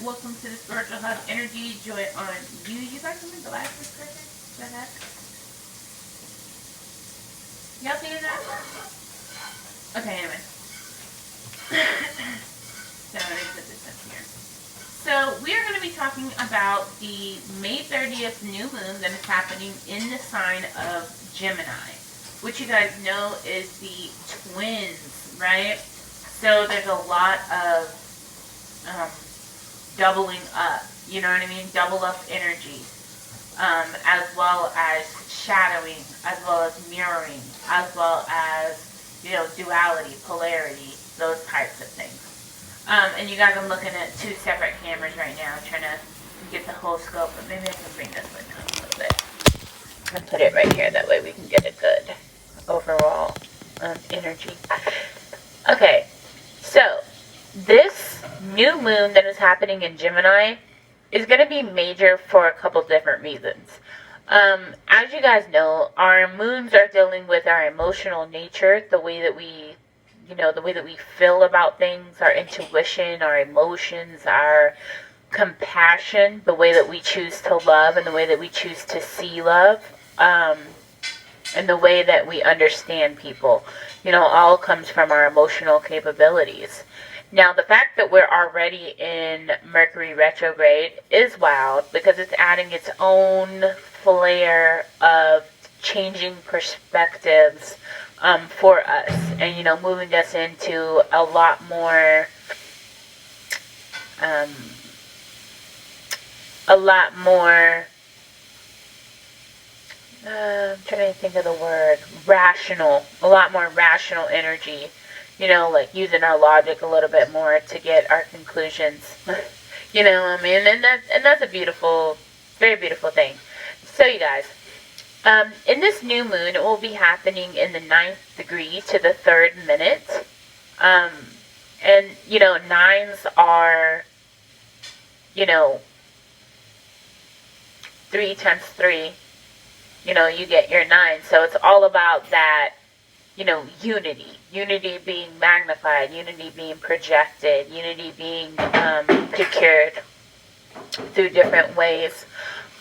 welcome to the Spiritual Hub Energy. Joy on you. You guys remember the last description? That happened? Y'all see that? Okay, anyway. So let me put this up here. So we are going to be talking about the May 30th new moon that is happening in the sign of Gemini, which you guys know is the twins, right? So there's a lot of doubling up, you know what I mean? Double up energy, as well as shadowing, as well as mirroring, as well as, duality, polarity, those types of things. And you guys are looking at two separate cameras right now, trying to get the whole scope, but maybe I can bring this one down a little bit and put it right here, that way we can get a good overall energy. Okay, so this new moon that is happening in Gemini is going to be major for a couple different reasons. As you guys know, our moons are dealing with our emotional nature, the way that we feel about things, our intuition, our emotions, our compassion, the way that we choose to love and the way that we choose to see love, and the way that we understand people. All comes from our emotional capabilities. Now, the fact that we're already in Mercury retrograde is wild because it's adding its own flair of changing perspectives for us, and moving us into a lot more I'm trying to think of the word, rational, a lot more rational energy, like using our logic a little bit more to get our conclusions. And that's a beautiful, very beautiful thing. So you guys, in this new moon, it will be happening in the 9th degree to the 3rd minute. And, nines are, 3 times 3, you get your 9. So it's all about that, unity. Unity being magnified, unity being projected, unity being procured through different ways.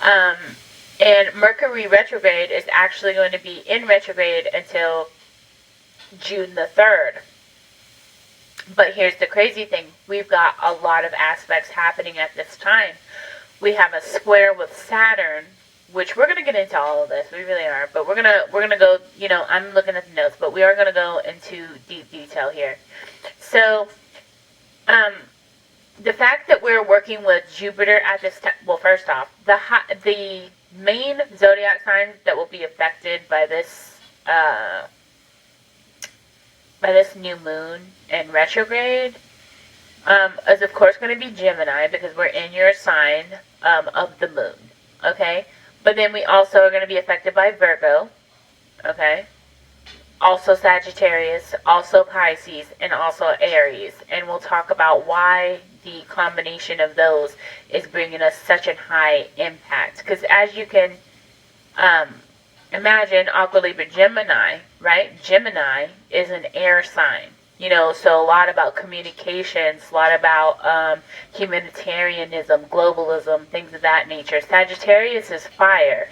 And Mercury retrograde is actually going to be in retrograde until June the 3rd. But here's the crazy thing. We've got a lot of aspects happening at this time. We have a square with Saturn, which we're going to get into all of this. We really are. But we're going to go, I'm looking at the notes, but we are going to go into deep detail here. So, the fact that we're working with Jupiter at this time, well, first off, the main zodiac signs that will be affected by this new moon and retrograde is of course going to be Gemini, because we're in your sign of the moon, okay? But then we also are going to be affected by Virgo, okay? Also Sagittarius, also Pisces, and also Aries. And we'll talk about why the combination of those is bringing us such a high impact. Because as you can imagine, Aqua Libra Gemini, right? Gemini is an air sign. So a lot about communications, a lot about humanitarianism, globalism, things of that nature. Sagittarius is fire.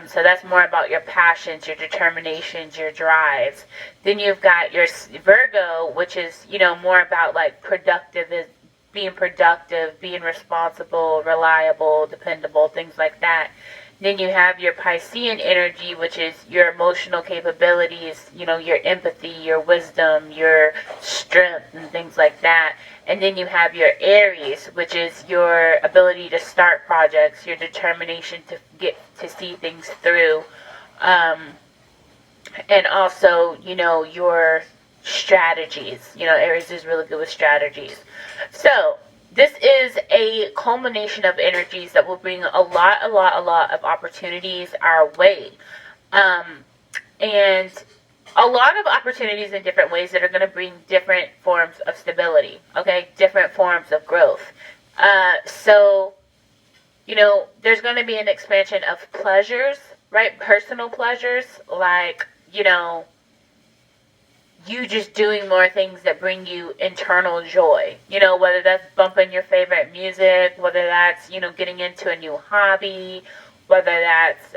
So that's more about your passions, your determinations, your drives. Then you've got your Virgo, which is, more about like being productive, being responsible, reliable, dependable, things like that. Then you have your Piscean energy, which is your emotional capabilities, your empathy, your wisdom, your strength, and things like that. And then you have your Aries, which is your ability to start projects, your determination to get to see things through. And also, your strategies. Aries is really good with strategies. So, this is a culmination of energies that will bring a lot of opportunities our way. And a lot of opportunities in different ways that are going to bring different forms of stability, okay? Different forms of growth. So, there's going to be an expansion of pleasures, right? Personal pleasures, like, you just doing more things that bring you internal joy. You know, whether that's bumping your favorite music, whether that's, you know, getting into a new hobby, whether that's,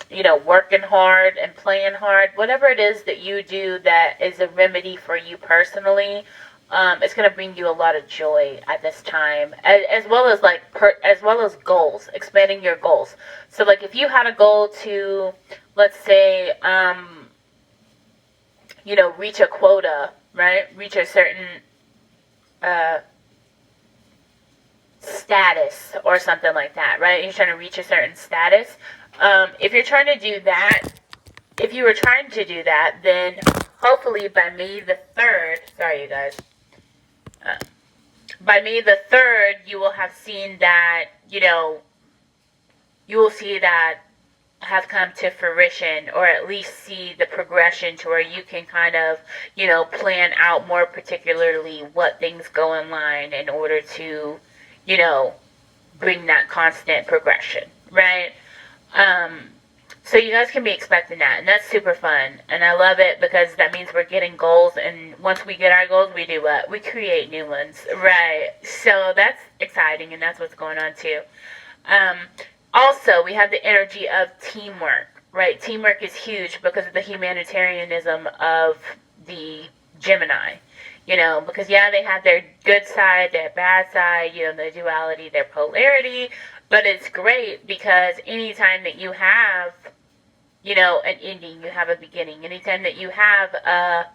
you know, working hard and playing hard, whatever it is that you do that is a remedy for you personally, it's going to bring you a lot of joy at this time, as well as like as well as goals, expanding your goals. So like if you had a goal to, let's say, you know, reach a quota, right? Reach a certain status or something like that, right? You're trying to reach a certain status. If you're trying to do that, if you were trying to do that, then hopefully by May the 3rd, sorry you guys, by May the 3rd, you will have seen that, you know, you will see that have come to fruition, or at least see the progression to where you can kind of, you know, plan out more particularly what things go in line in order to, you know, bring that constant progression, right? So you guys can be expecting that, and that's super fun, and I love it because that means we're getting goals, and once we get our goals, we do what? We create new ones, right? So that's exciting, and that's what's going on too. Also, we have the energy of teamwork, right? Teamwork is huge because of the humanitarianism of the Gemini, you know, because yeah, they have their good side, their bad side, you know, their duality, their polarity, but it's great because anytime that you have, you know, an ending, you have a beginning. Anytime that you have a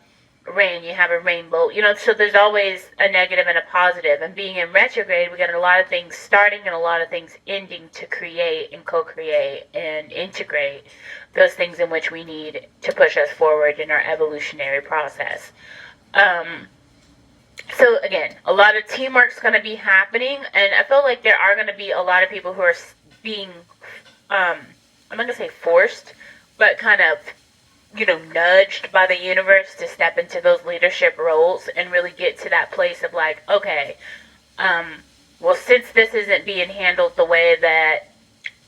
rain, you have a rainbow, you know, so there's always a negative and a positive. And being in retrograde, we got a lot of things starting and a lot of things ending to create and co-create and integrate those things in which we need to push us forward in our evolutionary process. So again, a lot of teamwork's going to be happening, and I feel like there are going to be a lot of people who are being, I'm not going to say forced, but kind of, you know, nudged by the universe to step into those leadership roles and really get to that place of like, okay, well, since this isn't being handled the way that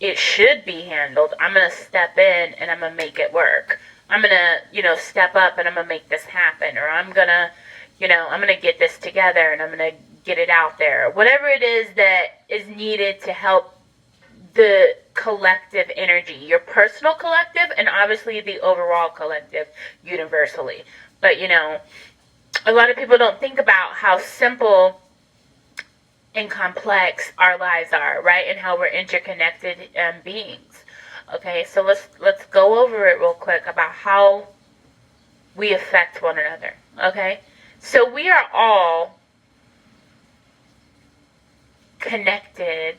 it should be handled, I'm going to step in and I'm going to make it work. I'm going to, you know, step up and I'm going to make this happen, or I'm going to, you know, I'm going to get this together and I'm going to get it out there. Whatever it is that is needed to help the collective energy, your personal collective, and obviously the overall collective universally. But, you know, a lot of people don't think about how simple and complex our lives are, right? And how we're interconnected beings. Okay, so let's go over it real quick about how we affect one another. Okay, so we are all connected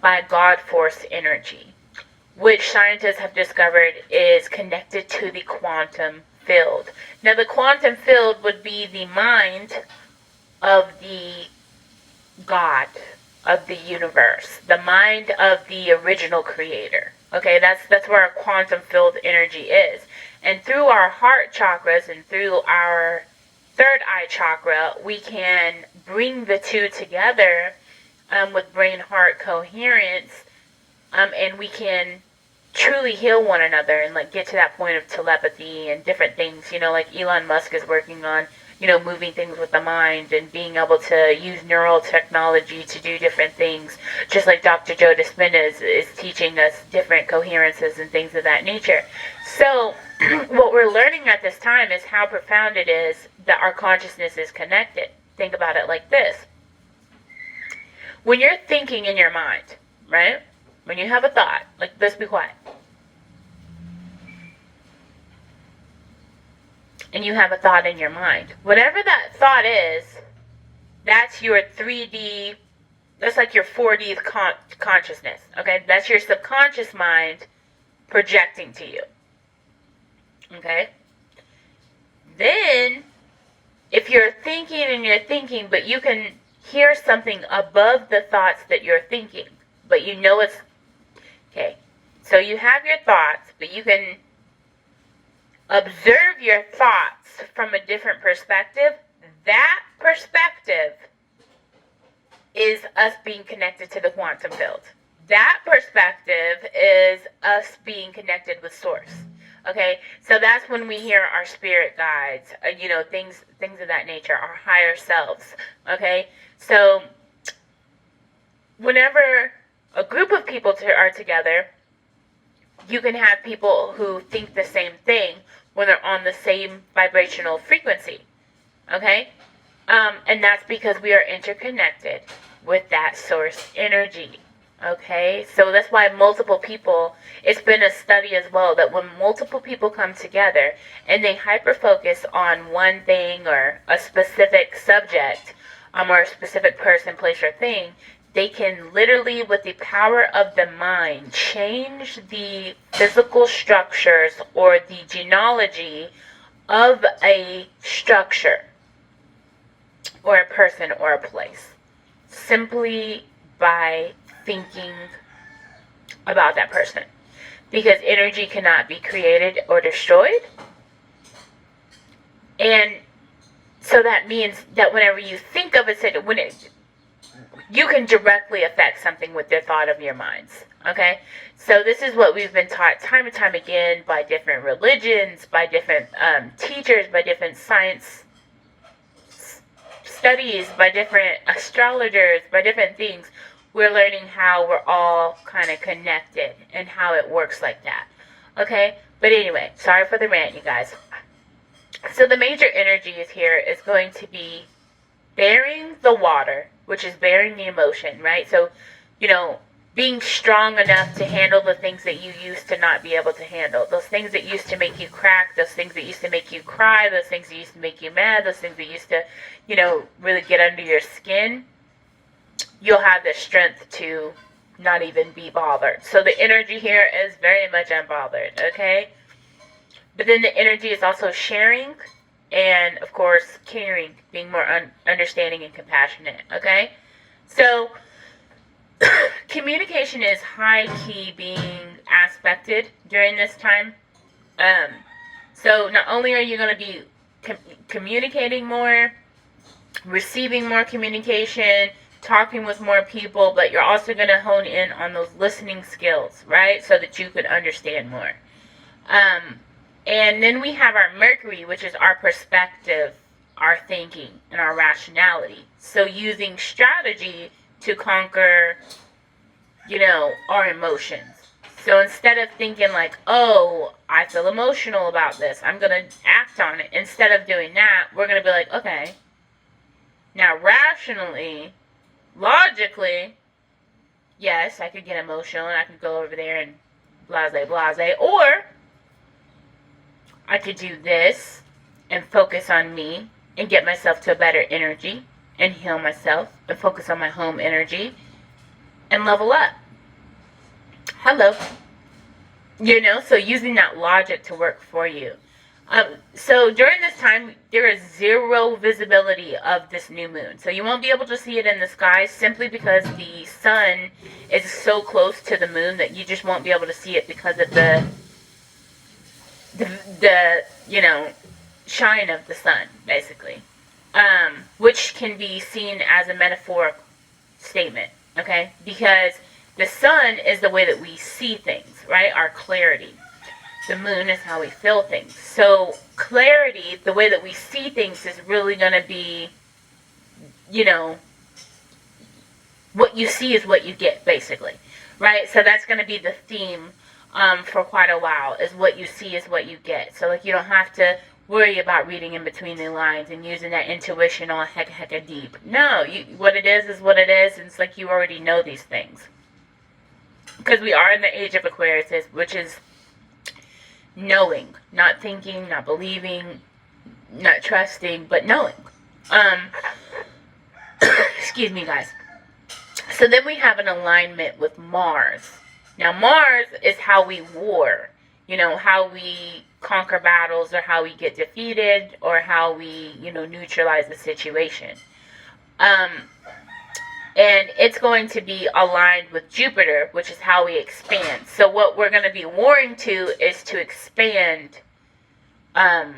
by God force energy, which scientists have discovered is connected to the quantum field. Now, the quantum field would be the mind of the God of the universe, the mind of the original creator. Okay, that's where our quantum field energy is. And through our heart chakras and through our third eye chakra, we can bring the two together with brain-heart coherence, and we can truly heal one another and like get to that point of telepathy and different things, you know, like Elon Musk is working on, you know, moving things with the mind and being able to use neural technology to do different things, just like Dr. Joe Dispenza is teaching us different coherences and things of that nature. So what we're learning at this time is how profound it is that our consciousness is connected. Think about it like this. When you're thinking in your mind, right? When you have a thought, like, let's be quiet. And you have a thought in your mind. Whatever that thought is, that's your 3D, that's like your 4D consciousness, okay? That's your subconscious mind projecting to you, okay? Then, if you're thinking and you're thinking, but you can hear something above the thoughts that you're thinking, but you know it's, okay, so you have your thoughts, but you can observe your thoughts from a different perspective. That perspective is us being connected to the quantum field. That perspective is us being connected with source. Okay, so that's when we hear our spirit guides, things of that nature, our higher selves. Okay, so whenever a group of people are together, you can have people who think the same thing when they're on the same vibrational frequency. Okay, and that's because we are interconnected with that source energy. Okay, so that's why multiple people, it's been a study as well, that when multiple people come together and they hyper focus on one thing or a specific subject, or a specific person, place, or thing, they can literally, with the power of the mind, change the physical structures or the genealogy of a structure or a person or a place, simply by thinking about that person. Because energy cannot be created or destroyed. And so that means that whenever you think of it, you can directly affect something with the thought of your minds. Okay? So this is what we've been taught time and time again by different religions, by different teachers, by different science studies, by different astrologers, by different things. We're learning how we're all kind of connected and how it works like that. Okay? But anyway, sorry for the rant, you guys. So the major energies here is going to be bearing the water, which is bearing the emotion, right? So, being strong enough to handle the things that you used to not be able to handle. Those things that used to make you crack, those things that used to make you cry, those things that used to make you mad, those things that used to, really get under your skin. You'll have the strength to not even be bothered. So the energy here is very much unbothered, okay? But then the energy is also sharing and, of course, caring, being more understanding and compassionate, okay? So communication is high key being aspected during this time. So not only are you going to be communicating more, receiving more communication, talking with more people, but you're also going to hone in on those listening skills, right? So that you can understand more. And then we have our Mercury, which is our perspective, our thinking, and our rationality. So using strategy to conquer, our emotions. So instead of thinking like, oh, I feel emotional about this, I'm going to act on it. Instead of doing that, we're going to be like, okay, now rationally, logically, yes, I could get emotional and I could go over there and blase, or I could do this and focus on me and get myself to a better energy and heal myself and focus on my home energy and level up. Hello. So using that logic to work for you. So during this time, there is zero visibility of this new moon. So you won't be able to see it in the sky simply because the sun is so close to the moon that you just won't be able to see it because of the shine of the sun, basically. Which can be seen as a metaphoric statement, okay? Because the sun is the way that we see things, right? Our clarity. The moon is how we feel things. So clarity, the way that we see things, is really going to be, what you see is what you get, basically, right? So that's going to be the theme for quite a while, is what you see is what you get. So, you don't have to worry about reading in between the lines and using that intuition all hecka deep. No, what it is what it is, and it's like you already know these things. Because we are in the age of Aquarius, which is knowing, not thinking, not believing, not trusting, but knowing. Excuse me, guys. So then we have an alignment with Mars. Now, Mars is how we war. How we conquer battles, or how we get defeated, or how we, neutralize the situation. And it's going to be aligned with Jupiter, which is how we expand. So what we're going to be warring to is to expand, our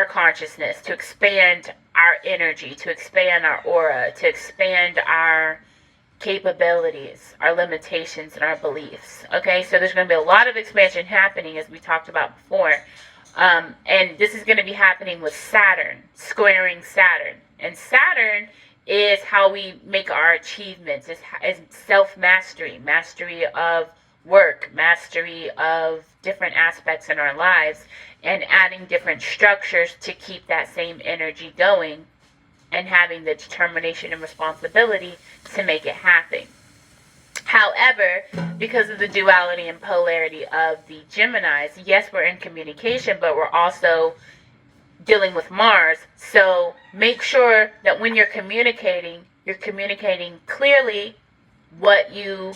consciousness, to expand our energy, to expand our aura, to expand our, capabilities, our limitations, and our beliefs. Okay, so there's going to be a lot of expansion happening, as we talked about before. And this is going to be happening with Saturn, squaring Saturn. And Saturn is how we make our achievements, is self-mastery, mastery of work, mastery of different aspects in our lives, and adding different structures to keep that same energy going, and having the determination and responsibility to make it happen. However, because of the duality and polarity of the Geminis, yes, we're in communication, but we're also dealing with Mars. So make sure that when you're communicating clearly what you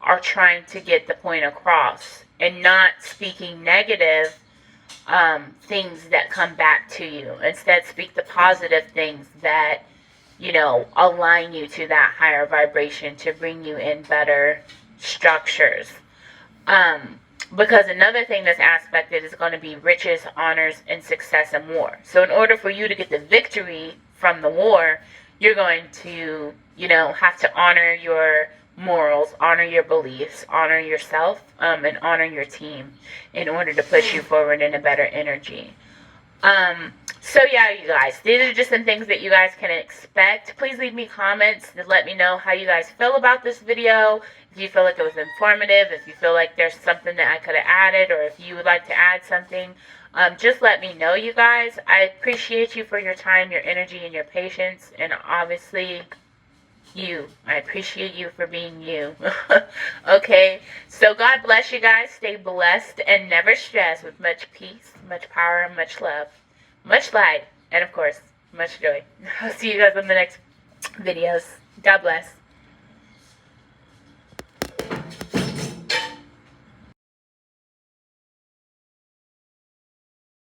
are trying to get the point across, and not speaking negative things that come back to you. Instead, speak the positive things that, align you to that higher vibration to bring you in better structures. Because another thing that's aspected is going to be riches, honors, and success in war. So in order for you to get the victory from the war, you're going to, have to honor your morals, honor your beliefs, honor yourself, and honor your team in order to push you forward in a better energy. So yeah, you guys, these are just some things that you guys can expect. Please leave me comments to let me know how you guys feel about this video. If you feel like it was informative, if you feel like there's something that I could have added, or if you would like to add something, just let me know, you guys. I appreciate you for your time, your energy, and your patience, and obviously I appreciate you for being you. Okay, so God bless you guys. Stay blessed and never stress, with much peace, much power, and much love, much light, and of course, much joy. I'll see you guys in the next videos. God bless.